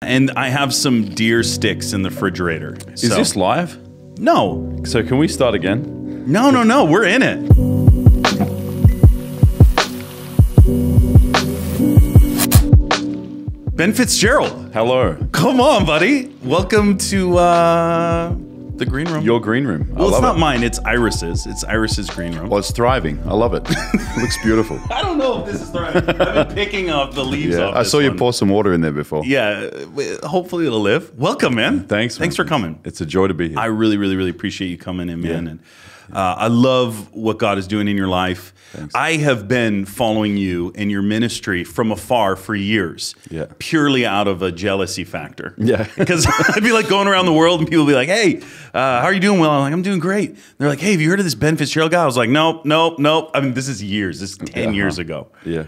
And I have some deer sticks in the refrigerator. Is this live? No. So can we start again? No. We're in it. Ben Fitzgerald. Hello. Come on, buddy. Welcome to the green room. Your green room. Well, it's not mine. It's Iris's. It's Iris's green room. Well, it's thriving. I love it. It looks beautiful. I don't know if this is thriving. I've been picking up the leaves off I saw you one. pour some water in there before. Yeah. Hopefully it'll live. Welcome, man. Thanks. Thanks for coming. It's a joy to be here. I really appreciate you coming in, man. Yeah. And I love what God is doing in your life. Thanks. I have been following you and your ministry from afar for years, purely out of a jealousy factor. Yeah. Because I'd be like going around the world and people would be like, hey, how are you doing? Well, I'm like, I'm doing great. They're like, hey, have you heard of this Ben Fitzgerald guy? I was like, nope. I mean, this is years. This is 10 years ago. Yeah.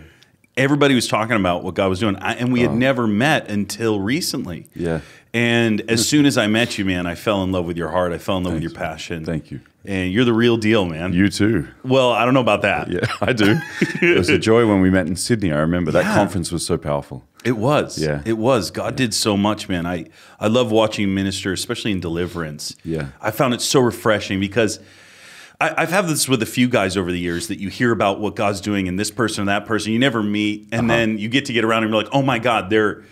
Everybody was talking about what God was doing, and we had never met until recently. Yeah. And as soon as I met you, man, I fell in love with your heart. I fell in love with your passion. Thank you. And you're the real deal, man. You too. Well, I don't know about that. Yeah, I do. It was a joy when we met in Sydney. I remember that conference was so powerful. It was. Yeah. It was. God did so much, man. I love watching you minister, especially in deliverance. Yeah. I found it so refreshing because I've had this with a few guys over the years that you hear about what God's doing in this person or that person. You never meet, and then you get around and you're like, oh my God, they're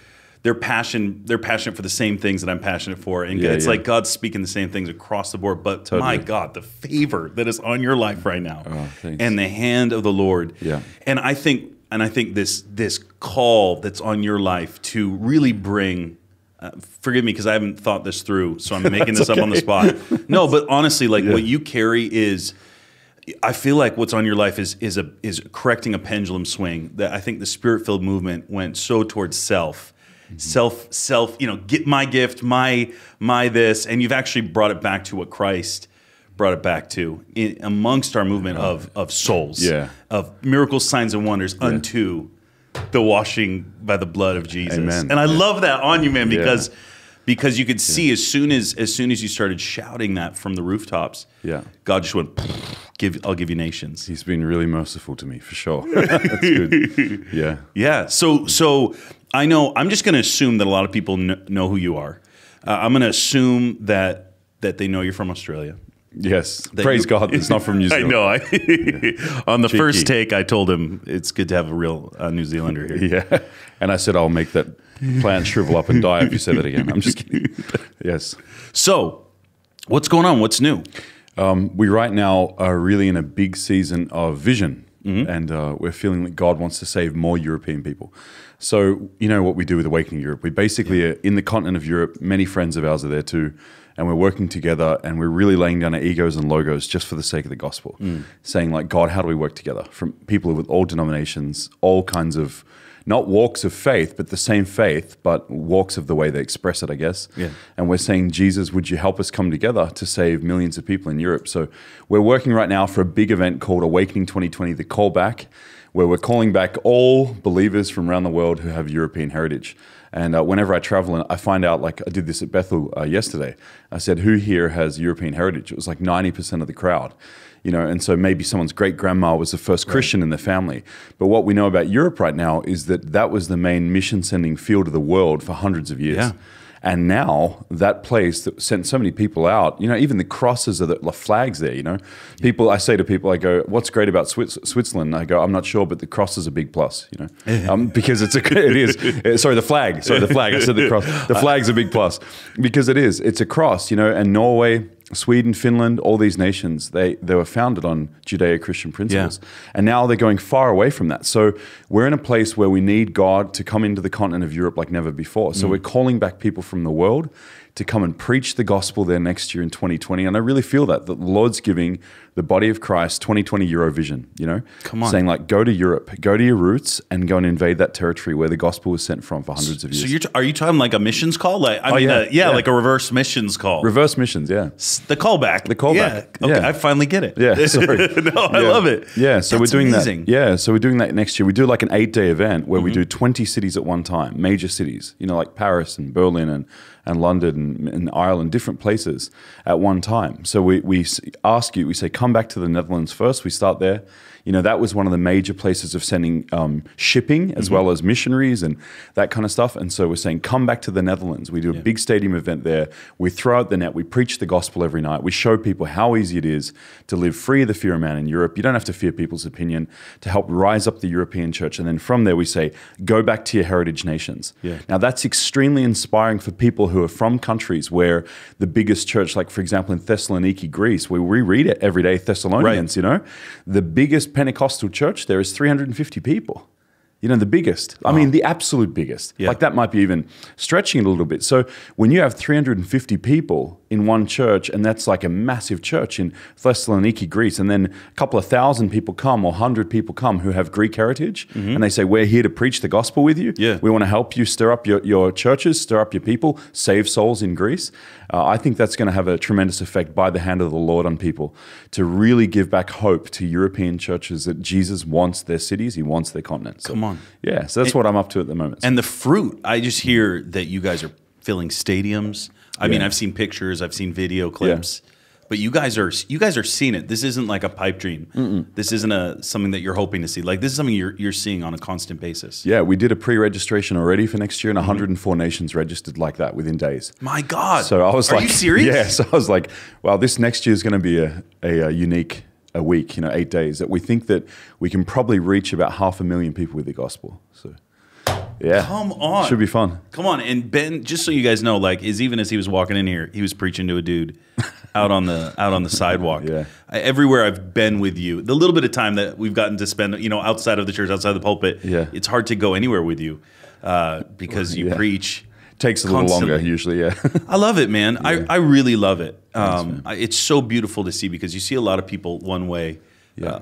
passionate for the same things that I'm passionate for. And it's like God's speaking the same things across the board. But my God, the favor that is on your life right now and the hand of the Lord. Yeah. And I think this call that's on your life to really bring forgive me because I haven't thought this through, so I'm making this up on the spot. No, but honestly, like what you carry is, I feel like what's on your life is correcting a pendulum swing. That I think the Spirit-filled movement went so towards self, get my gift, my this, and you've actually brought it back to what Christ brought it back to amongst our movement of souls, of miracles, signs, and wonders unto the washing by the blood of Jesus. Amen. And I love that on you, man, because you could see as soon as you started shouting that from the rooftops, God just went, I'll give you nations. He's been really merciful to me, for sure. That's good. Yeah. Yeah. So I know, I'm just going to assume that a lot of people know who you are. I'm going to assume that they know you're from Australia. Yes. Praise God, it's not from New Zealand. I know. On the first take, I told him it's good to have a real New Zealander here. Yeah. And I said, I'll make that plant shrivel up and die if you say that again. I'm just kidding. Yes. So, what's going on? What's new? We right now are really in a big season of vision. And we're feeling that God wants to save more European people. So, you know what we do with Awakening Europe? We basically are in the continent of Europe. Many friends of ours are there too. And we're working together, and we're really laying down our egos and logos just for the sake of the gospel. Saying like, God, how do we work together? From people with all denominations, all kinds of, not walks of faith, but the same faith, but walks of the way they express it, I guess. Yeah. And we're saying, Jesus, would you help us come together to save millions of people in Europe? So we're working right now for a big event called Awakening 2020, the Callback, where we're calling back all believers from around the world who have European heritage. And whenever I travel, and I find out, like I did this at Bethel yesterday, I said, who here has European heritage? It was like 90% of the crowd. You know, and so maybe someone's great-grandma was the first Christian in the family. But what we know about Europe right now is that was the main mission-sending field of the world for hundreds of years. Yeah. And now that place that sent so many people out, you know, even the crosses are the flags there, you know. I say to people, I go, what's great about Switzerland? I go, I'm not sure, but the cross is a big plus, you know, because it is. Sorry, the flag. I said the cross. The flag's a big plus because it is. It's a cross, you know, and Norway, Sweden, Finland, all these nations, they were founded on Judeo-Christian principles. Yeah. And now they're going far away from that. So we're in a place where we need God to come into the continent of Europe like never before. So we're calling back people from the world to come and preach the gospel there next year in 2020. And I really feel that the Lord's giving the body of Christ 2020 Eurovision, you know? Come on. Saying like, go to Europe, go to your roots and go and invade that territory where the gospel was sent from for hundreds of years. So are you talking like a missions call? Like, like a reverse missions call? Reverse missions, yeah. the callback. The callback. Yeah. Okay, Yeah. I finally get it. Yeah, sorry. No, I love it. Yeah, so That's we're doing amazing. that. Yeah, so we're doing that next year. We do like an 8-day event where we do 20 cities at one time, major cities, like Paris and Berlin and London and Ireland, different places at one time. So we ask you, we say, come back to the Netherlands first. We start there. That was one of the major places of sending shipping as well as missionaries and that kind of stuff. And so we're saying, come back to the Netherlands. We do a big stadium event there. We throw out the net. We preach the gospel every night. We show people how easy it is to live free of the fear of man in Europe. You don't have to fear people's opinion, to help rise up the European church. And then from there, we say, go back to your heritage nations. Yeah. Now, that's extremely inspiring for people who are from countries where the biggest church, like, for example, in Thessaloniki, Greece, where we read it every day, Thessalonians, the biggest Pentecostal church there is 350 people. The biggest. I mean, the absolute biggest. Yeah. Like that might be even stretching it a little bit. So when you have 350 people in one church, and that's like a massive church in Thessaloniki, Greece, and then a couple of thousand people come or 100 people come who have Greek heritage, and they say, we're here to preach the gospel with you. Yeah. We want to help you stir up your churches, stir up your people, save souls in Greece. I think that's going to have a tremendous effect by the hand of the Lord on people to really give back hope to European churches that Jesus wants their cities, he wants their continent. So, come on. Yeah, so that's what I'm up to at the moment. And the fruit, I just hear that you guys are filling stadiums. I mean, I've seen pictures, I've seen video clips, but you guys are seeing it. This isn't like a pipe dream. This isn't something that you're hoping to see. Like this is something you're seeing on a constant basis. Yeah, we did a pre-registration already for next year, and 104 nations registered like that within days. My God! So I was are you serious? Yeah. So I was like, wow, this next year is going to be a unique week. 8 days that we think that we can probably reach about 500,000 people with the gospel. So. Yeah. Come on. Should be fun. Come on. And Ben, just so you guys know, like even as he was walking in here, he was preaching to a dude out on the sidewalk. Yeah. Everywhere I've been with you, the little bit of time that we've gotten to spend, outside of the church, outside the pulpit, it's hard to go anywhere with you because you preach. Takes a little longer usually, yeah. I love it, man. Yeah. I really love it. It's so beautiful to see because you see a lot of people one way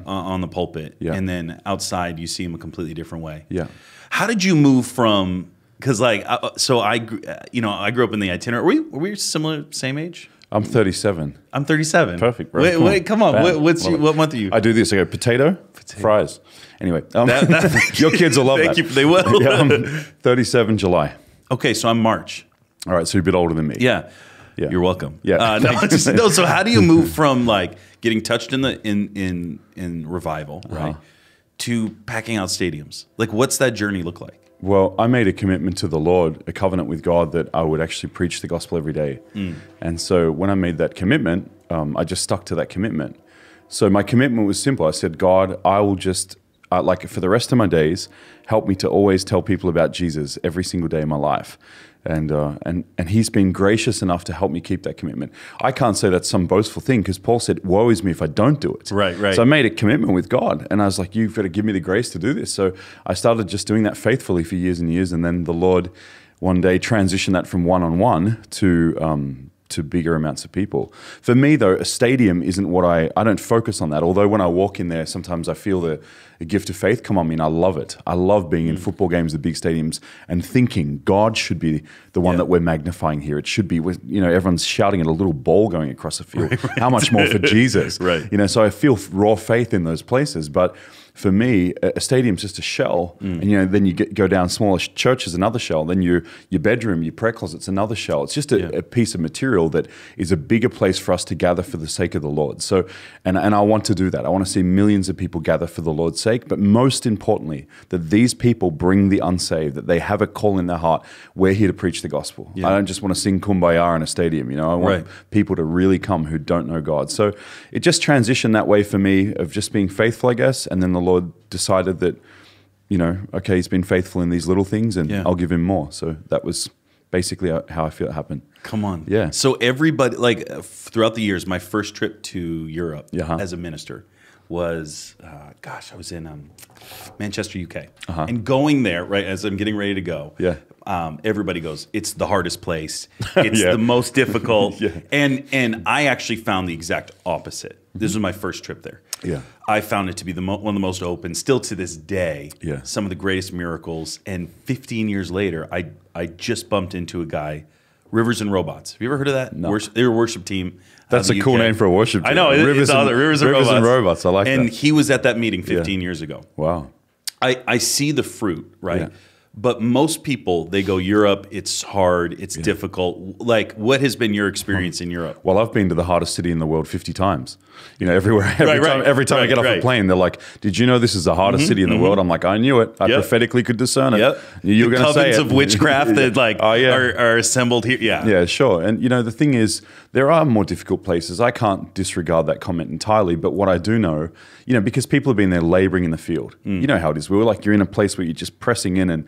on the pulpit, and then outside you see them a completely different way. Yeah. How did you move from? Because I grew up in the itinerary. Were we similar, same age? I'm 37. I'm 37. Perfect, bro. Wait, come on. What month are you? I do this. I go potato, fries. Anyway, your kids will love that. Thank you. They will. Yeah, I'm 37 July. Okay, so I'm March. All right, so you're a bit older than me. Yeah. You're welcome. Yeah. So how do you move from like getting touched in revival, right, to packing out stadiums? Like, what's that journey look like? Well, I made a commitment to the Lord, a covenant with God that I would actually preach the gospel every day. And so when I made that commitment, I just stuck to that commitment. So my commitment was simple. I said, God, I will just, for the rest of my days, help me to always tell people about Jesus every single day of my life. And he's been gracious enough to help me keep that commitment. I can't say that's some boastful thing because Paul said, woe is me if I don't do it. Right. So I made a commitment with God and I was like, you've got to give me the grace to do this. So I started just doing that faithfully for years and years. And then the Lord one day transitioned that from one-on-one to bigger amounts of people. For me, though, a stadium isn't what I don't focus on that. Although when I walk in there, sometimes I feel the gift of faith come on me, and I love it. I love being in football games, the big stadiums, and thinking God should be the one that we're magnifying here. It should be, everyone's shouting at a little ball going across the field. Right. How much more for Jesus? Right. So I feel raw faith in those places, but for me, a stadium's just a shell, and then you go down smaller churches, another shell. Then your bedroom, your prayer closet's another shell. It's just a piece of material that is a bigger place for us to gather for the sake of the Lord. So, and I want to do that. I want to see millions of people gather for the Lord's sake, but most importantly, that these people bring the unsaved, that they have a call in their heart. We're here to preach the gospel. I don't just want to sing Kumbaya in a stadium. I want people to really come who don't know God. So it just transitioned that way for me of just being faithful, I guess, and then the Lord decided that, okay, he's been faithful in these little things and I'll give him more. So that was basically how I feel it happened. Come on. Yeah. So everybody, throughout the years, my first trip to Europe as a minister was, I was in Manchester, UK. And going there, right, as I'm getting ready to go, everybody goes, it's the hardest place. It's the most difficult. And I actually found the exact opposite. This was my first trip there. Yeah, I found it to be one of the most open, still to this day, some of the greatest miracles. And 15 years later, I just bumped into a guy Rivers and Robots. Have you ever heard of that? No. They're a worship team. That's a cool name for a worship team. I know. Rivers and Robots. I like that. And he was at that meeting 15 years ago. Wow. I see the fruit, right? Yeah. But most people, they go, Europe, it's hard, it's difficult. Like, what has been your experience in Europe? Well, I've been to the hardest city in the world 50 times. You know, everywhere. Every time I get off a plane, they're like, "Did you know this is the hardest city in the world?" I'm like, "I knew it. I prophetically could discern it." Yep. You were going to say it. Covens of witchcraft that are assembled here. Yeah. Yeah, sure. And you know, the thing is, there are more difficult places. I can't disregard that comment entirely. But what I do know, you know, because people have been there laboring in the field. You know how it is. We're like, you're in a place where you're just pressing in and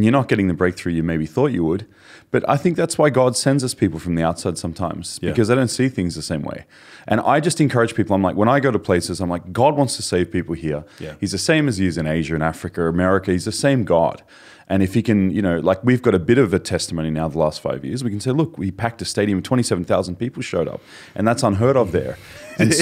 you're not getting the breakthrough you maybe thought you would. But I think that's why God sends us people from the outside sometimes, because they don't see things the same way. And I just encourage people. I'm like, when I go to places, I'm like, God wants to save people here. Yeah. He's the same as he is in Asia and Africa, America. He's the same God. And if he can, you know, like we've got a bit of a testimony now the last 5 years, we can say, look, we packed a stadium, 27,000 people showed up, and that's unheard of there. And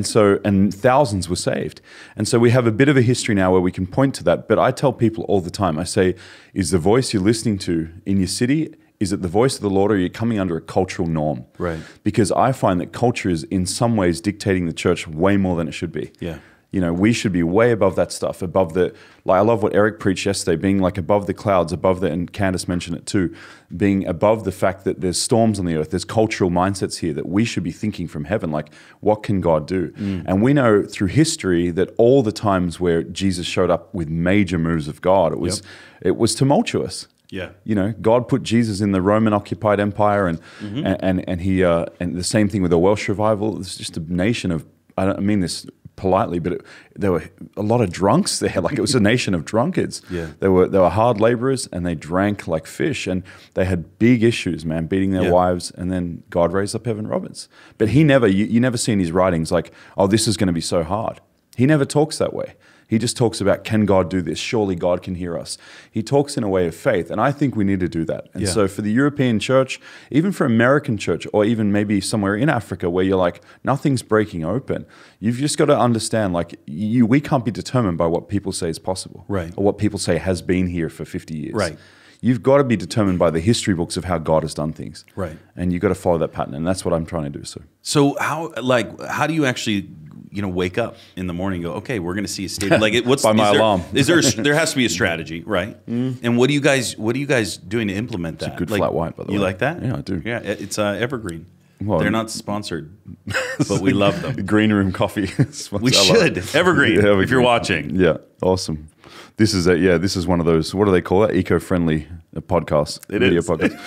so, and thousands were saved. And so we have a bit of a history now where we can point to that. But I tell people all the time, I say, is the voice you're listening to in your city, is it the voice of the Lord, or are you coming under a cultural norm? Right. Because I find that culture is in some ways dictating the church way more than it should be. Yeah. You know, we should be way above that stuff, above the, like I love what Eric preached yesterday, being like above the clouds, above the, and Candace mentioned it too, being above the fact that there's storms on the earth, there's cultural mindsets here that we should be thinking from heaven, like what can God do? And we know through history that all the times where Jesus showed up with major moves of God, it was tumultuous. Yeah, you know, God put Jesus in the Roman occupied empire, and he and the same thing with the Welsh revival. It's just a nation of, I don't mean this politely, but there were a lot of drunks there. Like it was a nation of drunkards. Yeah, they were hard laborers, and they drank like fish, and they had big issues, man, beating their wives. And then God raised up Evan Roberts, but he never, you never see in his writings like, oh, this is going to be so hard. He never talks that way. He just talks about, can God do this? Surely God can hear us. He talks in a way of faith, and I think we need to do that. And so for the European church, even for American church, or even maybe somewhere in Africa where you're like, nothing's breaking open, you've just got to understand, like, we can't be determined by what people say is possible. Right. Or what people say has been here for 50 years. Right. You've got to be determined by the history books of how God has done things. Right. And you've got to follow that pattern, and that's what I'm trying to do. So how do you actually, you know, wake up in the morning and go, okay, we're going to see a stadium. Like, what's by my alarm? There has to be a strategy, right? And what are you guys doing to implement that? It's a good flat white, by the way. You like that? Yeah, I do. Yeah, it's Evergreen. Well, they're not sponsored, but we love them. Green Room Coffee. We should. Evergreen, if you're watching. Yeah, awesome. This is one of those, what do they call it? Eco-friendly podcasts. Video podcast.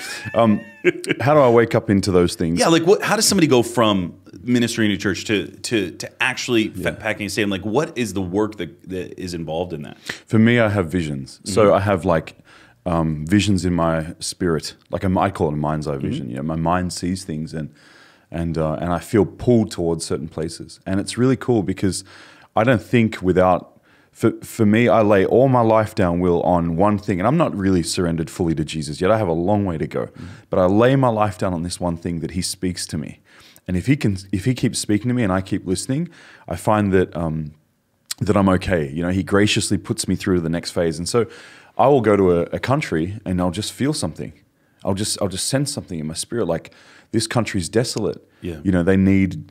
How do I wake up into those things? Yeah, like how does somebody go from ministering to church to actually packing a stadium? Like, what is the work that is involved in that? For me, I have visions. So I have like visions in my spirit. Like I call it a mind's eye vision. You know, my mind sees things and I feel pulled towards certain places. And it's really cool because I don't think without. For me, I lay all my life down, Will, on one thing. And I'm not really surrendered fully to Jesus yet. I have a long way to go. But I lay my life down on this one thing that he speaks to me. And if he keeps speaking to me and I keep listening, I find that that I'm okay. You know, he graciously puts me through to the next phase. And so I will go to a country and I'll just feel something. I'll just sense something in my spirit, like this country's desolate. Yeah. You know,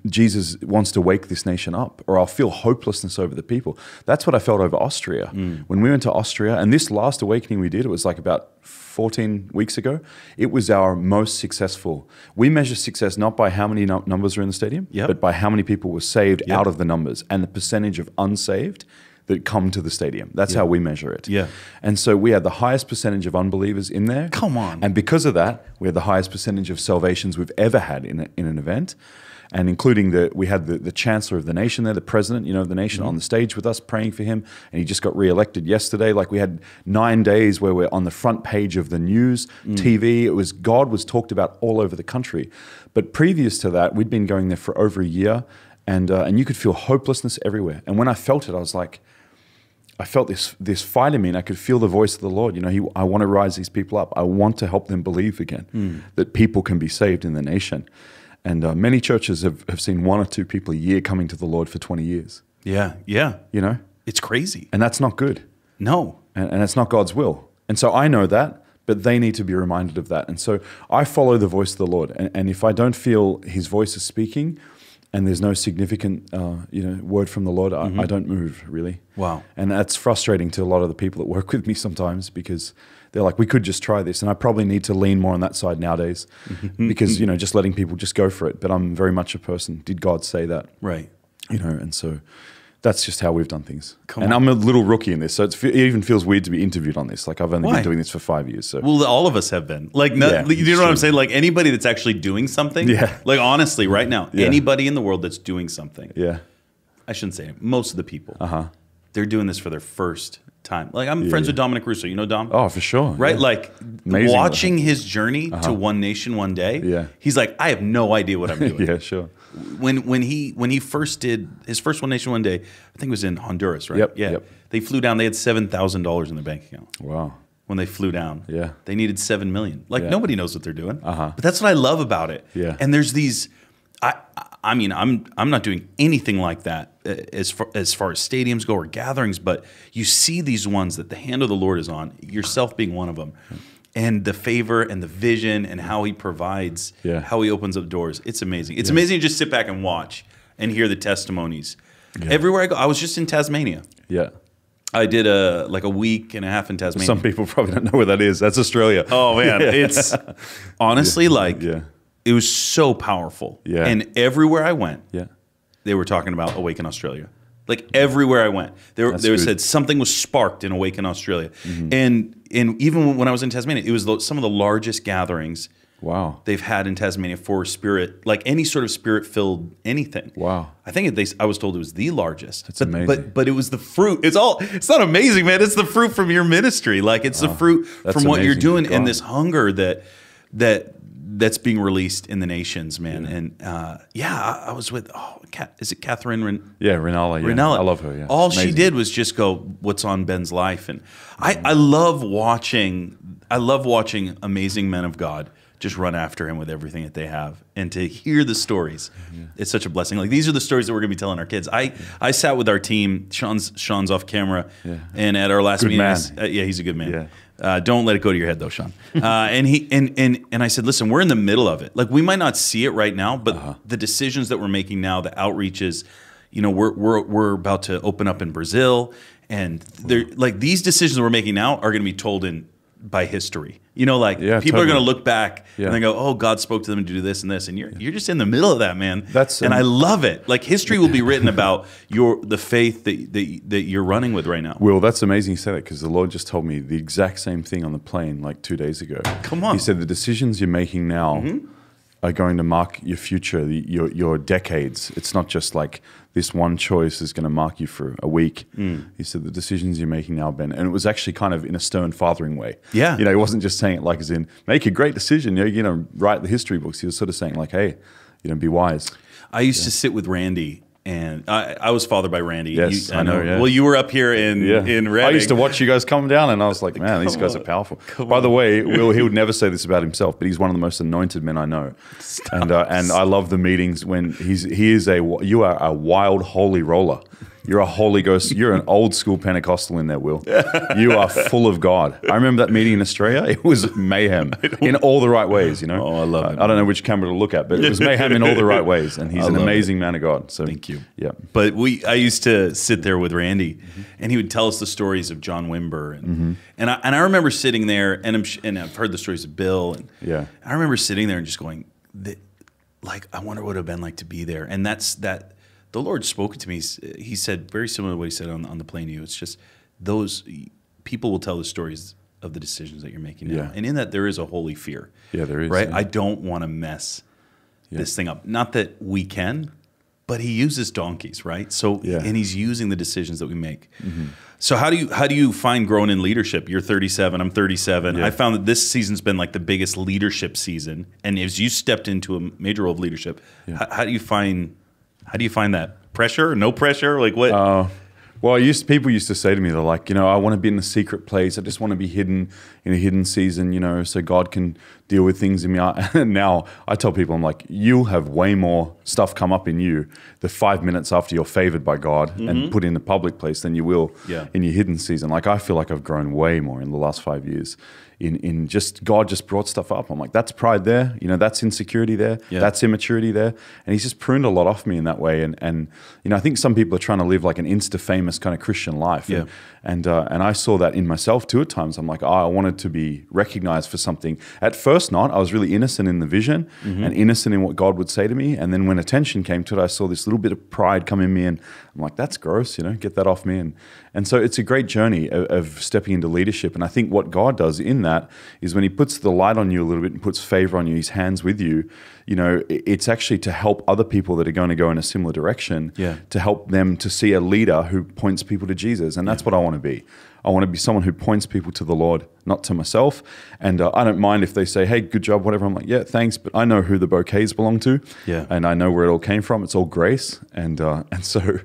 Jesus wants to wake this nation up, or I'll feel hopelessness over the people. That's what I felt over Austria. When we went to Austria, and this last awakening we did, it was like about 14 weeks ago, it was our most successful. We measure success not by how many numbers are in the stadium, but by how many people were saved out of the numbers and the percentage of unsaved that come to the stadium. That's how we measure it. Yeah. And so we had the highest percentage of unbelievers in there. Come on. And because of that, we had the highest percentage of salvations we've ever had in an event. And including we had the chancellor of the nation there, the president, you know, of the nation on the stage with us praying for him. And he just got reelected yesterday. Like we had 9 days where we're on the front page of the news, TV. God was talked about all over the country. But previous to that, we'd been going there for over a year. And you could feel hopelessness everywhere. And when I felt it, I was like, I felt this fight in me, and I could feel the voice of the Lord. You know, I want to rise these people up. I want to help them believe again that people can be saved in the nation. And many churches have seen 1 or 2 people a year coming to the Lord for 20 years. Yeah, yeah. You know? It's crazy. And that's not good. No. And it's not God's will. And so I know that. but they need to be reminded of that. And so I follow the voice of the Lord. And if I don't feel his voice is speaking and there's no significant word from the Lord, I don't move, really. Wow. And that's frustrating to a lot of the people that work with me sometimes, because they're like, we could just try this. And I probably need to lean more on that side nowadays because, just letting people just go for it. But I'm very much a person. Did God say that? Right. And so that's just how we've done things. I'm a little rookie in this, so it even feels weird to be interviewed on this. Like, I've only been doing this for 5 years. So. Well, all of us have been. Like, you know what I'm saying? Like, anybody that's actually doing something. Yeah. Like, honestly, right now, anybody in the world that's doing something. Yeah. I shouldn't say it. Most of the people. They're doing this for their first time. Like, I'm friends with Dominic Russo. You know Dom? Oh, for sure. Right? Yeah. Like, amazing. watching his journey to One Nation One Day, he's like, I have no idea what I'm doing. Yeah, sure. When he first did his first One Nation One Day, I think it was in Honduras, right? Yep, Yeah. yep. They flew down. They had $7,000 in their bank account. Wow. When they flew down, they needed $7 million. Like, nobody knows what they're doing. But that's what I love about it. Yeah. And there's these. I mean, I'm not doing anything like that as far as stadiums go or gatherings, but you see these ones that the hand of the Lord is on. Yourself being one of them. And the favor and the vision and how he provides, how he opens up doors. It's amazing. It's amazing to just sit back and watch and hear the testimonies. Everywhere I go, I was just in Tasmania. Yeah. I did a week and a half in Tasmania. Some people probably don't know where that is. That's Australia. Oh, man. It's honestly it was so powerful. Yeah. And everywhere I went, they were talking about Awaken Australia. Like, everywhere I went, they said something was sparked in Awaken Australia. And even when I was in Tasmania, it was some of the largest gatherings they've had in Tasmania for spirit, like any sort of spirit-filled anything. Wow. I think I was told it was the largest. That's amazing. But it was the fruit. It's not amazing, man. It's the fruit from your ministry. Like, it's the fruit from what you're doing and this hunger that's being released in the nations, man. And I was with, is it Catherine? Renala. Renala. I love her. Yeah, all she did was just go, what's on Ben's life, and I love watching amazing men of God just run after him with everything that they have, and to hear the stories, it's such a blessing. Like, these are the stories that we're going to be telling our kids. I sat with our team. Sean's off camera, and at our last meeting, he's a good man. Yeah. Don't let it go to your head, though, Sean. And I said, listen, we're in the middle of it. Like, we might not see it right now, but the decisions that we're making now, the outreaches, we're about to open up in Brazil, and they're like, these decisions we're making now are going to be told by history. People are going to look back and they go, oh, God spoke to them to do this and this, and you're just in the middle of that, man. And I love it. Like, history will be written about the faith that you're running with right now. Will, that's amazing you say that, because the Lord just told me the exact same thing on the plane like 2 days ago. Come on. He said the decisions you're making now are going to mark your future, your decades. It's not just like this one choice is going to mark you for a week. He said the decisions you're making now, Ben, and it was actually kind of in a stern fathering way. Yeah. He wasn't just saying it like as in, make a great decision, write the history books. He was sort of saying like, hey, be wise. I used to sit with Randy, and I was fathered by Randy. Yes, I know. Yeah. Well, you were up here in Reading. I used to watch you guys come down, and I was like, man, these guys are powerful. By the way, he would never say this about himself, but he's one of the most anointed men I know. And I love the meetings when you are a wild holy roller. You're a Holy Ghost. You're an old school Pentecostal in there, Will. You are full of God. I remember that meeting in Australia. It was mayhem in all the right ways, Oh, I love it. I don't know which camera to look at, but it was mayhem in all the right ways. And he's an amazing man of God. So thank you. Yeah. But I used to sit there with Randy, and he would tell us the stories of John Wimber. And I remember sitting there, and I've heard the stories of Bill. And I remember sitting there and just going, I wonder what it would have been like to be there. And that's that. The Lord spoke to me. He said very similar to what he said on the plane to you. It's just those people will tell the stories of the decisions that you're making now. And in that, there is a holy fear. Yeah, there is. Right? Yeah. I don't want to mess this thing up. Not that we can, but he uses donkeys, right? So, and he's using the decisions that we make. So how do you find growing in leadership? You're 37, I'm 37. I found that this season's been like the biggest leadership season. And as you stepped into a major role of leadership, how do you find that? Pressure? No pressure? Like what? Well, people used to say to me, they're like, I want to be in a secret place. I just want to be hidden in a hidden season, so God can deal with things in me. And now I tell people, I'm like, you'll have way more stuff come up in you the 5 minutes after you're favored by God and put in a public place than you will in your hidden season. Like, I feel like I've grown way more in the last 5 years in just God just brought stuff up. I'm like, that's pride there, that's insecurity there, that's immaturity there, and He's just pruned a lot off me in that way. And I think some people are trying to live like an insta famous kind of Christian life, and I saw that in myself too at times. I'm like, I wanted to be recognized for something. At first, not. I was really innocent in the vision and innocent in what God would say to me. And then when attention came to it, I saw this little bit of pride come in me, and I'm like, that's gross, get that off me. And so it's a great journey of stepping into leadership. And I think what God does in that is when He puts the light on you a little bit and puts favor on you, His hands with you, it's actually to help other people that are going to go in a similar direction, to help them to see a leader who points people to Jesus. And that's what I want to be. I want to be someone who points people to the Lord, not to myself. And I don't mind if they say, hey, good job, whatever. I'm like, yeah, thanks. But I know who the bouquets belong to. And I know where it all came from. It's all grace. And so,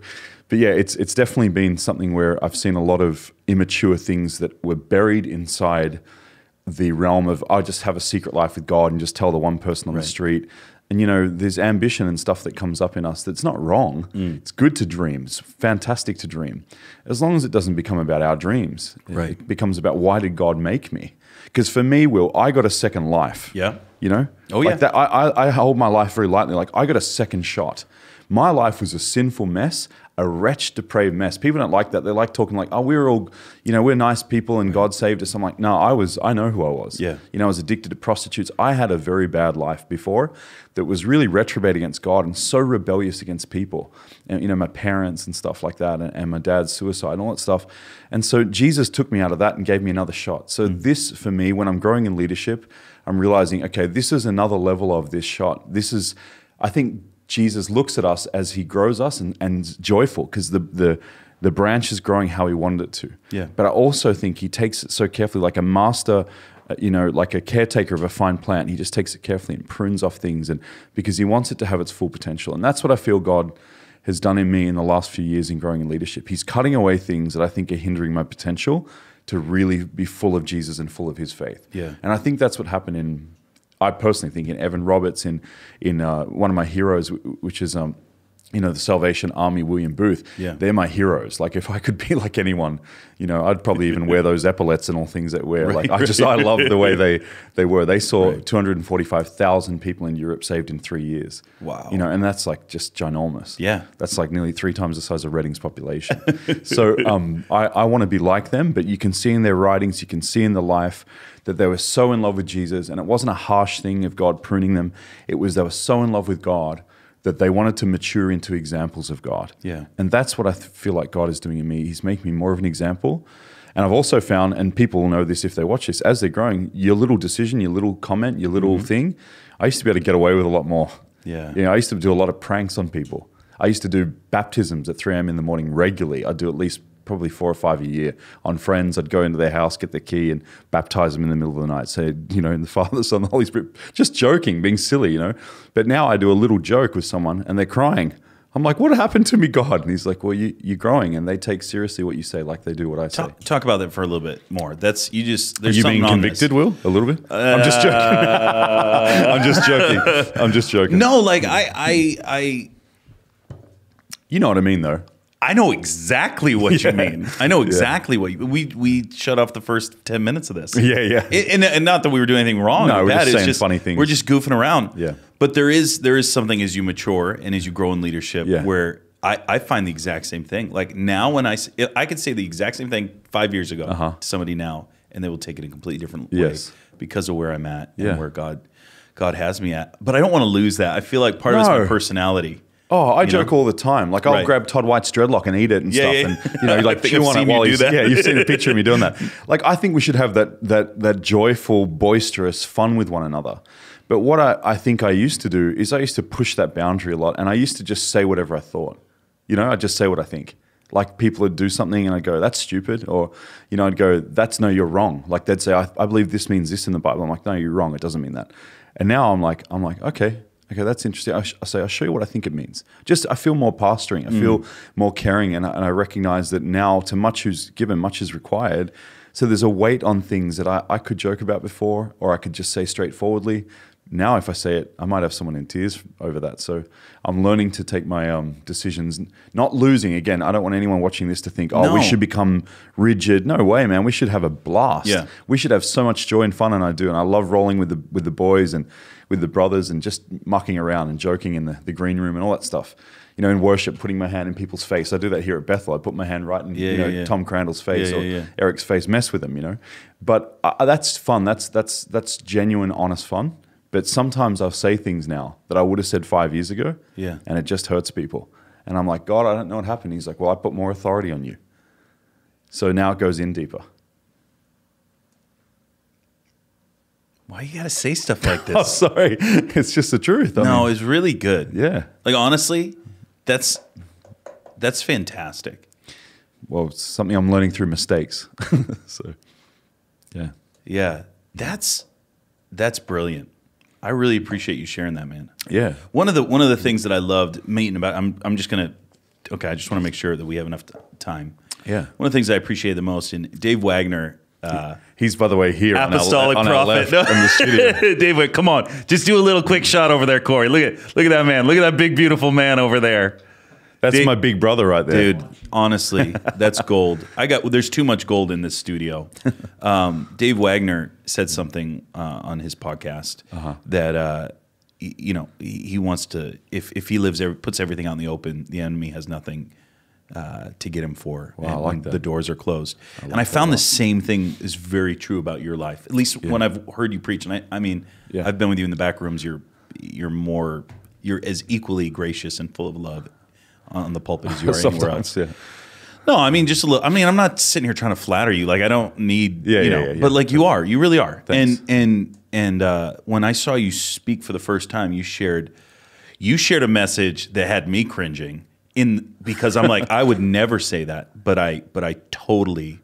but yeah, it's definitely been something where I've seen a lot of immature things that were buried inside the realm of, I just have a secret life with God and just tell the one person on the street. And, there's ambition and stuff that comes up in us that's not wrong. It's good to dream. It's fantastic to dream. As long as it doesn't become about our dreams. It becomes about, why did God make me? Because for me, Will, I got a second life. Oh, yeah. Like that, I hold my life very lightly. Like, I got a second shot. My life was a sinful mess, a wretched, depraved mess. People don't like that. They like talking like, oh, we're all, we're nice people and God saved us. I'm like, no, I know who I was. I was addicted to prostitutes. I had a very bad life before that was really reprobate against God and so rebellious against people. And, my parents and stuff like that, and my dad's suicide and all that stuff. And so Jesus took me out of that and gave me another shot. So this, for me, when I'm growing in leadership, I'm realizing, okay, this is another level of this shot. This is, I think, Jesus looks at us as He grows us and joyful, because the branch is growing how He wanted it to. But I also think He takes it so carefully, like a master, like a caretaker of a fine plant. He just takes it carefully and prunes off things, and because He wants it to have its full potential. And that's what I feel God has done in me in the last few years in growing in leadership. He's cutting away things that I think are hindering my potential to really be full of Jesus and full of His faith. And I think that's what happened I personally think in Evan Roberts, in one of my heroes, which is the Salvation Army, William Booth. They're my heroes. Like, if I could be like anyone, I'd probably even wear those epaulets and all things that wear. I love the way they were. They saw 245,000 people in Europe saved in 3 years. Wow. And that's like just ginormous. That's like nearly 3 times the size of Reading's population. So I want to be like them, but you can see in their writings, you can see in the life that they were so in love with Jesus, and it wasn't a harsh thing of God pruning them. It was they were so in love with God that they wanted to mature into examples of God. And that's what I feel like God is doing in me. He's making me more of an example. And I've also found, and people will know this if they watch this, as they're growing, your little decision, your little comment, your little thing, I used to be able to get away with a lot more. I used to do a lot of pranks on people. I used to do baptisms at 3 a.m. in the morning regularly. I'd do at least probably 4 or 5 a year on friends. I'd go into their house, get the key, and baptize them in the middle of the night. Say, in the Father, Son, the Holy Spirit, just joking, being silly, But now I do a little joke with someone and they're crying. I'm like, what happened to me, God? And He's like, well, you're growing, and they take seriously what you say, like they do what I say. Talk about that for a little bit more. There's Are you something being convicted, Will? A little bit? I'm just joking. I'm just joking. No, like I you know what I mean, though. I know exactly what you mean. I know exactly what we shut off the first 10 minutes of this. And not that we were doing anything wrong. No, or we're bad. just saying funny things. We're just goofing around. Yeah. But there is something as you mature and as you grow in leadership where I find the exact same thing. Like now, when I could say the exact same thing 5 years ago to somebody now, and they will take it in a completely different way because of where I'm at and where God has me at. But I don't want to lose that. I feel like part of it's my personality. Oh, I joke all the time. Like, I'll grab Todd White's dreadlock and eat it and stuff, and like chew on it while he's. You've seen a picture of me doing that. Like, I think we should have that joyful, boisterous fun with one another. But what I think I used to do is I used to push that boundary a lot, and I used to just say whatever I thought. I'd just say what I think. Like, people would do something and I'd go, that's stupid. Or, I'd go, no, you're wrong. Like, they'd say, I believe this means this in the Bible. I'm like, no, you're wrong. It doesn't mean that. And now I'm like, okay, that's interesting. I say, I'll show you what I think it means. I feel more pastoring. I feel more caring. And I recognize that now, to much who's given, much is required. So there's a weight on things that I could joke about before, or I could just say straightforwardly. now if I say it, I might have someone in tears over that. So I'm learning to take my decisions, not losing. Again, I don't want anyone watching this to think, oh, we should become rigid. No way, man. We should have a blast. Yeah. We should have so much joy and fun, and I do. And I love rolling with the boys and with the brothers and just mucking around and joking in the green room and all that stuff. You know, in worship, putting my hand in people's face. I do that here at Bethel. I put my hand right in Tom Crandall's face or Eric's face, mess with them, you know. But that's fun. That's genuine, honest fun. But sometimes I'll say things now that I would have said 5 years ago, and it just hurts people. And I'm like, God, I don't know what happened. He's like, well, I put more authority on you. So now it goes in deeper. Why you gotta say stuff like this? Oh, sorry. It's just the truth. I mean, it's really good. Yeah. Like, honestly, that's fantastic. Well, it's something I'm learning through mistakes. So, yeah. Yeah. That's brilliant. I really appreciate you sharing that, man. Yeah. One of the things that I loved meeting about, I just want to make sure that we have enough time. Yeah. One of the things I appreciate the most, and Dave Wagner, he's, by the way, here apostolic on prophet our left in the studio. Dave, come on, just do a little quick shot over there, Corey. Look at that man. Look at that big, beautiful man over there. That's my big brother right there, dude. Honestly, that's gold. There's too much gold in this studio. Dave Wagner said something on his podcast that he wants to. If he puts everything out in the open, the enemy has nothing to get him for. Wow, I like that. The doors are closed. And I found the same thing is very true about your life. At least when I've heard you preach. And I mean, I've been with you in the back rooms. You're as equally gracious and full of love on the pulpit as you are anywhere else. Yeah. No, I mean, just a little. I mean, I'm not sitting here trying to flatter you. Like, I don't need, but like you are. You really are. Thanks. And when I saw you speak for the first time, you shared a message that had me cringing because I'm like, I would never say that, but I totally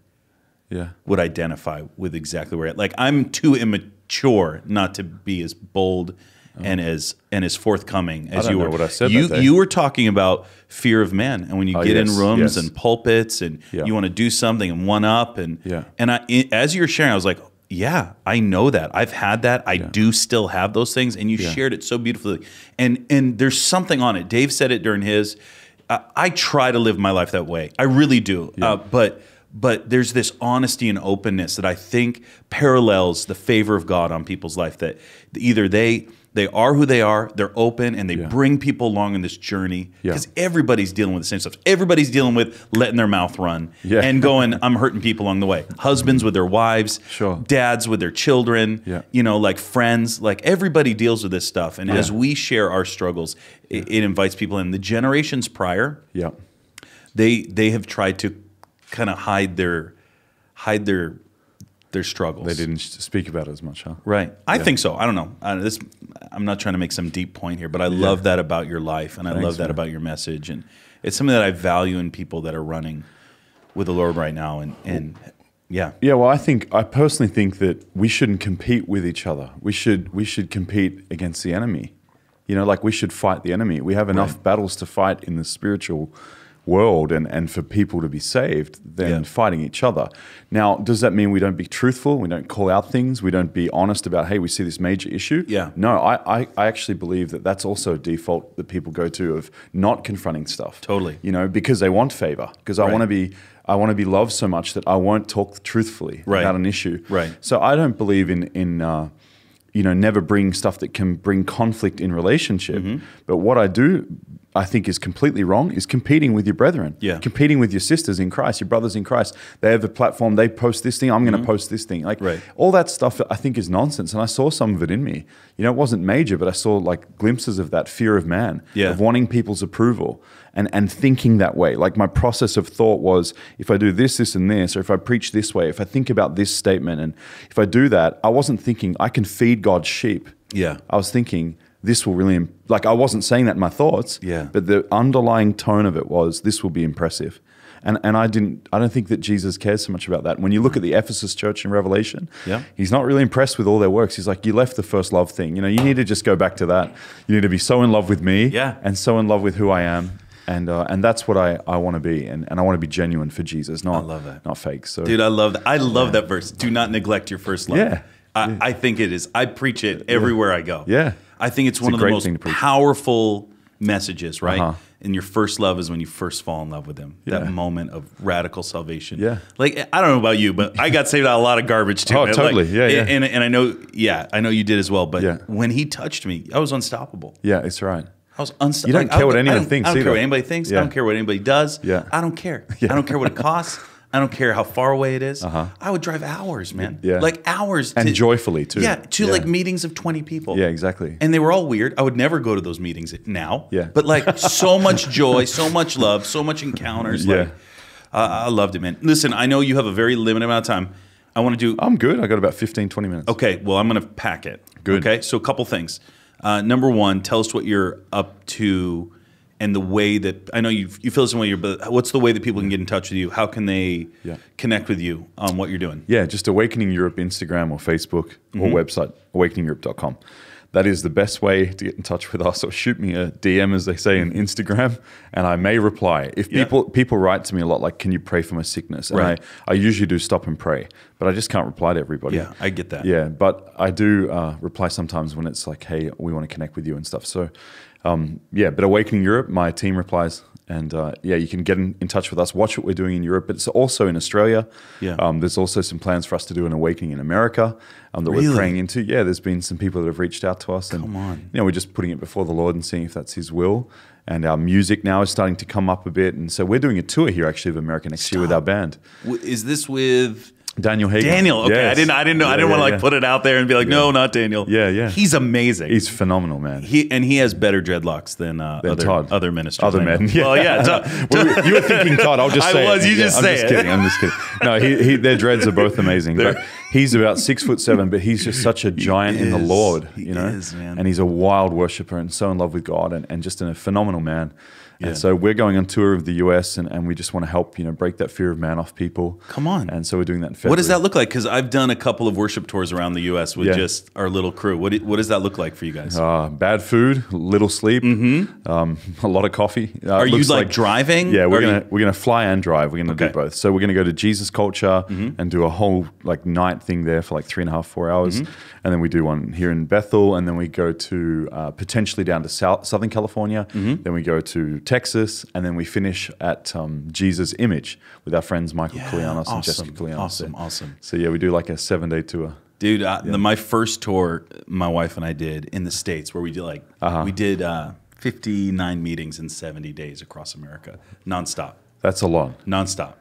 would identify with exactly where like I'm too immature not to be as bold and as forthcoming as you were. I don't know what I said you that day. You were talking about fear of man, and when you get in rooms and pulpits, and you want to do something and one up, and as you were sharing, I was like, yeah, I know that. I've had that. I do still have those things, and you shared it so beautifully. And there's something on it. Dave said it during his. I try to live my life that way. I really do. But there's this honesty and openness that I think parallels the favor of God on people's life. That either they are who they are, they're open, and they bring people along in this journey. Because everybody's dealing with the same stuff. Everybody's dealing with letting their mouth run and going, I'm hurting people along the way. Husbands with their wives, dads with their children, like friends. Like everybody deals with this stuff. And as we share our struggles, it invites people in. The generations prior, they have tried to kind of hide their struggles. They didn't speak about it as much, huh? Right. I think so. I don't know. I'm not trying to make some deep point here, but I love that about your life, and I love that about your message, and it's something that I value in people that are running with the Lord right now. And yeah. Well, I personally think that we shouldn't compete with each other. We should compete against the enemy. Like we should fight the enemy. We have enough battles to fight in the spiritual world and for people to be saved than fighting each other. Now, does that mean we don't be truthful? We don't call out things? We don't be honest about, hey, we see this major issue? Yeah. No, I actually believe that that's also a default that people go to of not confronting stuff. Totally. Because they want favor. Because I want to be loved so much that I won't talk truthfully about an issue. Right. So I don't believe in never bring stuff that can bring conflict in relationship. Mm-hmm. But what I think is completely wrong is competing with your brethren, competing with your sisters in Christ, your brothers in Christ. They have a platform, they post this thing, I'm going to post this thing. All that stuff I think is nonsense. And I saw some of it in me. It wasn't major, but I saw like glimpses of that fear of man, of wanting people's approval and thinking that way. Like my process of thought was, if I do this, this, and this, or if I preach this way, if I think about this statement, and if I do that, I wasn't thinking I can feed God's sheep. Yeah. I was thinking, this will really, I wasn't saying that in my thoughts, but the underlying tone of it was, this will be impressive. And I don't think that Jesus cares so much about that. When you look at the Ephesus church in Revelation, he's not really impressed with all their works. He's like, you left the first love thing. You need to just go back to that. You need to be so in love with me and so in love with who I am. And that's what I want to be. And I want to be genuine for Jesus, I love that. Not fake. So, dude, I love that. I love that verse. Do not neglect your first love. Yeah. I think it is. I preach it everywhere I go. Yeah. I think it's one of the most powerful messages, right? And your first love is when you first fall in love with him. That moment of radical salvation. Yeah. Like, I don't know about you, but I got saved out of a lot of garbage too. Oh, totally. Like, and I know you did as well. But when he touched me, I was unstoppable. Yeah, it's right. I was unstoppable. You don't care what anyone thinks. I don't care what anybody thinks. I don't care what anybody does. Yeah. I don't care. I don't care what it costs. I don't care how far away it is. I would drive hours, man. Yeah. Like hours. And joyfully, too. Yeah, to like meetings of 20 people. Yeah, exactly. And they were all weird. I would never go to those meetings now. Yeah. But like so much joy, so much love, so much encounters. Yeah. Like, I loved it, man. Listen, I know you have a very limited amount of time. I want to do... I'm good. I got about 15, 20 minutes. Okay, well, I'm going to pack it. Good. Okay, so a couple things. Number one, tell us what you're up to and the way that, I know you feel this way, but what's the way that people can get in touch with you? How can they connect with you on what you're doing? Yeah, just Awakening Europe, Instagram or Facebook or website, awakeningeurope.com. That is the best way to get in touch with us, or shoot me a DM, as they say, on Instagram, and I may reply. If people write to me a lot, like, can you pray for my sickness? And I usually do stop and pray, but I just can't reply to everybody. Yeah, I get that. Yeah, but I do reply sometimes when it's like, hey, we want to connect with you and stuff. So, but Awakening Europe, my team replies. And you can get in touch with us, watch what we're doing in Europe, but it's also in Australia. Yeah. There's also some plans for us to do an Awakening in America that we're praying into. Yeah, there's been some people that have reached out to us. And, Come on. We're just putting it before the Lord and seeing if that's His will. And our music now is starting to come up a bit. And so we're doing a tour here, actually, of America next year with our band. Is this with... Daniel Hagen. Daniel, okay. Yes. I didn't know. I didn't want to like put it out there and be like, no, not Daniel. Yeah. He's amazing. He's phenomenal, man. He has better dreadlocks than other ministers. Other men. Yeah. Well, yeah. You were thinking Todd. I'll just say I was. it. You just say it. I'm just kidding. No, their dreads are both amazing. But he's about 6'7", but he's just such a giant in the Lord. He is, man. And he's a wild worshiper and so in love with God and just a phenomenal man. And so we're going on tour of the US and we just want to help, break that fear of man off people. Come on. And so we're doing that in February. What does that look like? Because I've done a couple of worship tours around the US with just our little crew. What does that look like for you guys? Bad food, little sleep, a lot of coffee. Are you like driving? Yeah, we're gonna fly and drive. We're gonna do both. So we're gonna go to Jesus Culture and do a whole like night thing there for like 3.5, 4 hours. And then we do one here in Bethel, and then we go to potentially down to Southern California. Then we go to Texas, and then we finish at Jesus Image with our friends Michael Koulianos and Jessica Koulianos. Awesome. So we do like a 7-day tour. Dude, my first tour, my wife and I did in the States, where we did we did 59 meetings in 70 days across America, nonstop. That's a lot. Nonstop.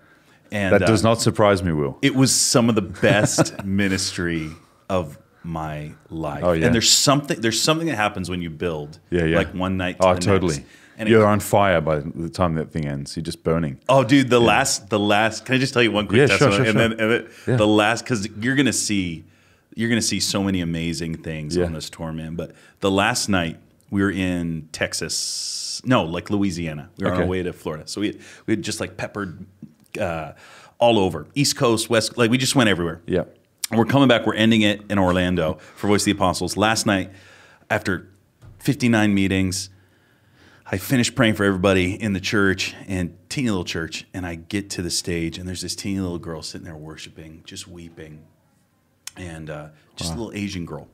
And that does not surprise me, Will. It was some of the best ministry of my life. Oh, yeah. And there's something that happens when you build. Like one night to the totally. next. And you're on fire by the time that thing ends. You're just burning. Oh, dude, the last. Can I just tell you one quick testimony? Sure. And then the last, because you're gonna see so many amazing things on this tour, man. But the last night we were in Texas, like Louisiana. We were on our way to Florida, so we had just like peppered all over, East Coast, West. Like we just went everywhere. Yeah. And we're coming back. We're ending it in Orlando for Voice of the Apostles. Last night, after 59 meetings, I finished praying for everybody in the church, and teeny little church, and I get to the stage, and there's this teeny little girl sitting there worshiping, just weeping, and just a little Asian girl,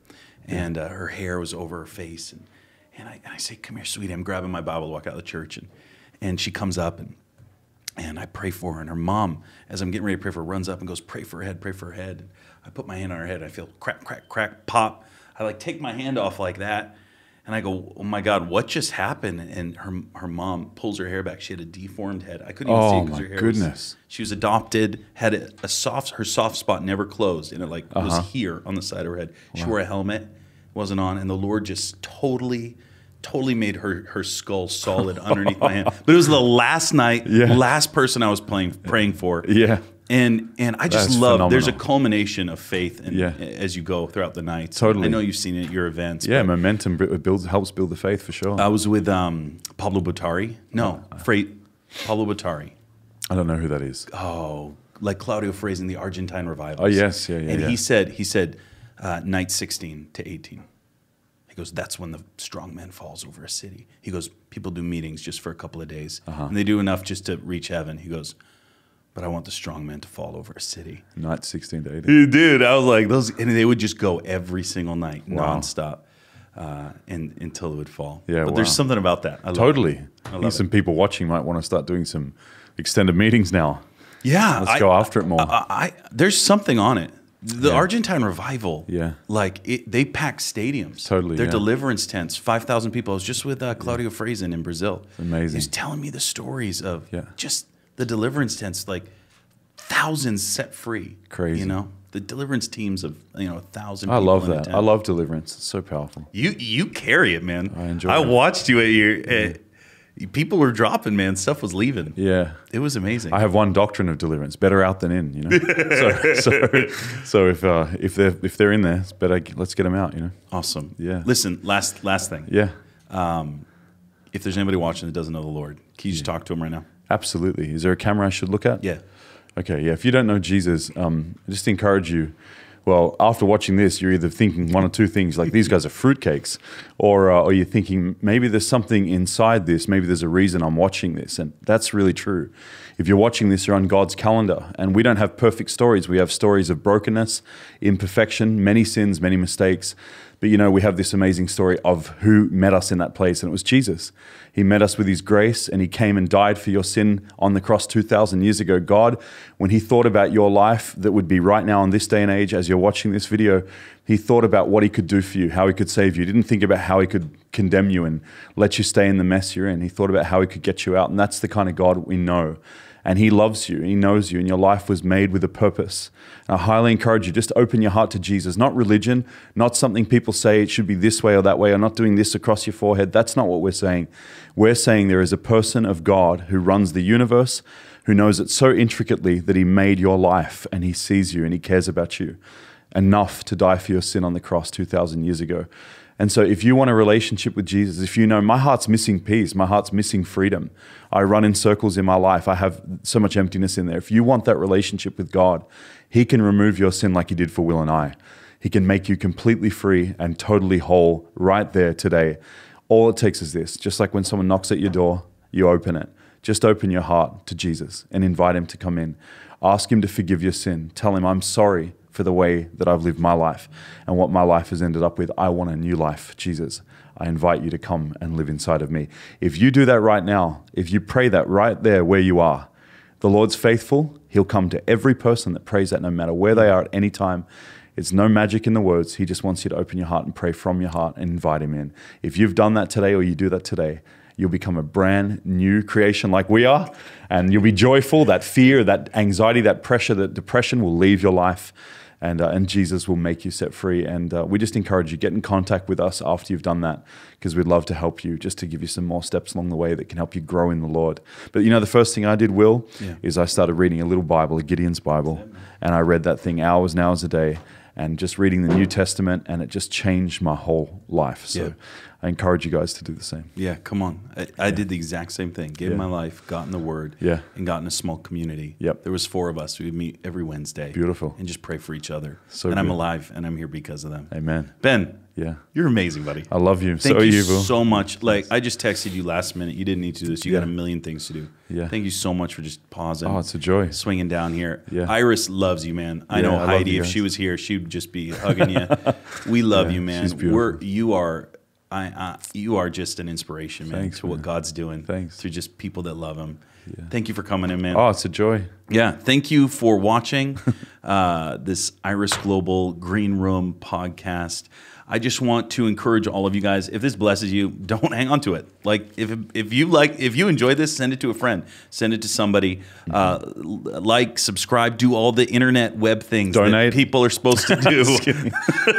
and her hair was over her face, and I say, "Come here, sweetie." I'm grabbing my Bible to walk out of the church, and she comes up, and I pray for her, and her mom, as I'm getting ready to pray for her, runs up and goes, "Pray for her head, pray for her head." And I put my hand on her head, and I feel crack, crack, crack, pop. I like take my hand off like that. And I go, "Oh my God, what just happened?" And her mom pulls her hair back. She had a deformed head. I couldn't even see it because her hair she was adopted, had her soft spot never closed, and it was here on the side of her head. She wore a helmet, wasn't on, and the Lord just totally made her skull solid underneath my hand. But it was the last night, last person I was praying for. Yeah. And I just love, phenomenal. There's a culmination of faith as you go throughout the night. Totally. I know you've seen it at your events. Yeah, momentum helps build the faith for sure. I was with Pablo Bottari. Pablo Bottari. I don't know who that is. Oh, like Claudio Frey's in the Argentine revivals. Oh, yes. Yeah. And he said night 16 to 18. He goes, that's when the strong man falls over a city. He goes, people do meetings just for a couple of days. And they do enough just to reach heaven. He goes, but I want the strong man to fall over a city. Night 16 to 18. Dude, I was like, those, and they would just go every single night, Wow. nonstop, and until it would fall. Yeah, but wow. there's something about that. I love Totally. it. I think some people watching might want to start doing some extended meetings now. Yeah, Let's go after it more. There's something on it. The Argentine revival, Yeah. like they pack stadiums. Totally, Their yeah. deliverance tents, 5,000 people. I was just with Claudio Frazen in Brazil. Amazing. He was telling me the stories of Yeah. just the deliverance tents, like thousands set free. Crazy. You know, the deliverance teams of 1,000 I people love in a that. tent. I love deliverance. It's so powerful. You carry it, man. I enjoy I it. watched you at your. People were dropping, man. Stuff was leaving. Yeah. It was amazing. I have one doctrine of deliverance: better out than in. You know. so if they're in there, it's better. Let's get them out. You know. Awesome. Yeah. Listen, last thing. Yeah. If there's anybody watching that doesn't know the Lord, can you just talk to him right now? Absolutely. Is there a camera I should look at? Yeah. Okay. Yeah. If you don't know Jesus, I just encourage you. Well, after watching this, you're either thinking one or two things, like these guys are fruitcakes, or you're thinking maybe there's something inside this. Maybe there's a reason I'm watching this, and that's really true. If you're watching this, you're on God's calendar, and we don't have perfect stories. We have stories of brokenness, imperfection, many sins, many mistakes. But we have this amazing story of who met us in that place, and it was Jesus. He met us with his grace, and he came and died for your sin on the cross 2,000 years ago. God, when he thought about your life that would be right now in this day and age, as you're watching this video, he thought about what he could do for you, how he could save you. He didn't think about how he could condemn you and let you stay in the mess you're in. He thought about how he could get you out, and that's the kind of God we know. And he loves you, he knows you, and your life was made with a purpose. And I highly encourage you, just open your heart to Jesus, not religion, not something people say it should be this way or that way, or not doing this across your forehead. That's not what we're saying. We're saying there is a person of God who runs the universe, who knows it so intricately that he made your life, and he sees you, and he cares about you enough to die for your sin on the cross 2,000 years ago. And so if you want a relationship with Jesus, if you know my heart's missing peace, my heart's missing freedom, I run in circles in my life, I have so much emptiness in there. If you want that relationship with God, he can remove your sin like he did for Will and I. He can make you completely free and totally whole right there today. All it takes is this. Just like when someone knocks at your door, you open it. Just open your heart to Jesus and invite him to come in. Ask him to forgive your sin. Tell him, I'm sorry for the way that I've lived my life and what my life has ended up with. I want a new life, Jesus. I invite you to come and live inside of me. If you do that right now, if you pray that right there where you are, the Lord's faithful. He'll come to every person that prays that, no matter where they are at any time. It's no magic in the words. He just wants you to open your heart and pray from your heart and invite him in. If you've done that today, or you do that today, you'll become a brand new creation like we are, and you'll be joyful. That fear, that anxiety, that pressure, that depression will leave your life. And Jesus will make you set free. And we just encourage you, get in contact with us after you've done that, because we'd love to help you, just to give you some more steps along the way that can help you grow in the Lord. But the first thing I did, Will, is I started reading a little Bible, a Gideon's Bible, and I read that thing hours and hours a day, and just reading the New Testament, and it just changed my whole life. So I encourage you guys to do the same. Yeah, come on. I did the exact same thing. Gave my life, got in the Word, and got in a small community. Yep. There was 4 of us. We would meet every Wednesday. Beautiful. And just pray for each other. So and I'm good. alive, and I'm here because of them. Amen. Ben, Yeah. you're amazing, buddy. I love you. Thank So you Will. so much. Like, I just texted you last minute. You didn't need to do this. You got a million things to do. Yeah. Thank you so much for just pausing. Oh, it's a joy. Swinging down here. Yeah. Iris loves you, man. I know I love Heidi, you if guys. she was here, she'd just be hugging you. We love you, man. she's beautiful. You are just an inspiration, man, Thanks, to what man. God's doing. Thanks. Through just people that love him. Thank you for coming in, man. Oh, it's a joy. Yeah, thank you for watching this Iris Global Green Room podcast. I just want to encourage all of you guys, if this blesses you, don't hang on to it. Like, if you enjoy this, send it to a friend, send it to somebody. Like, subscribe, do all the internet web things Donate. that people are supposed to do.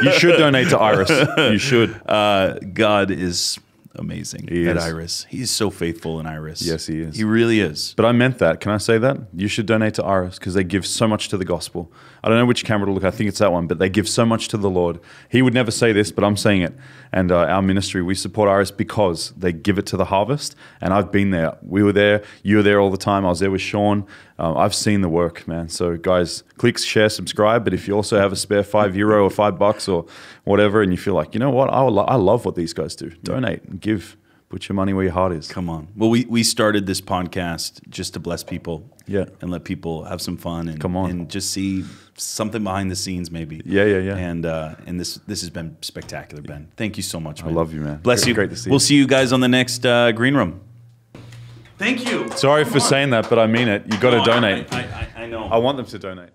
You should donate to Iris. You should. God is amazing He at is. Iris. He's so faithful in Iris. Yes, he is. He really is. But I meant that. Can I say that? You should donate to Iris, because they give so much to the gospel. I don't know which camera to look at. I think it's that one. But they give so much to the Lord. He would never say this, but I'm saying it. And our ministry, we support Iris because they give it to the harvest. And I've been there. We were there. You were there all the time. I was there with Sean. I've seen the work, man. So guys, click, share, subscribe. But if you also have a spare €5 or $5 or whatever, and you feel like, you know what, I love what these guys do, donate and give. Put your money where your heart is. Come on. Well, we started this podcast just to bless people. Yeah. And let people have some fun and Come on. and just see something behind the scenes maybe. Yeah. And this has been spectacular, Ben. Thank you so much, man. I love you, man. Bless you. Great to see you. We'll see you guys on the next Green Room. Thank you. Sorry for saying that, but I mean it. You got to donate. I know. I want them to donate.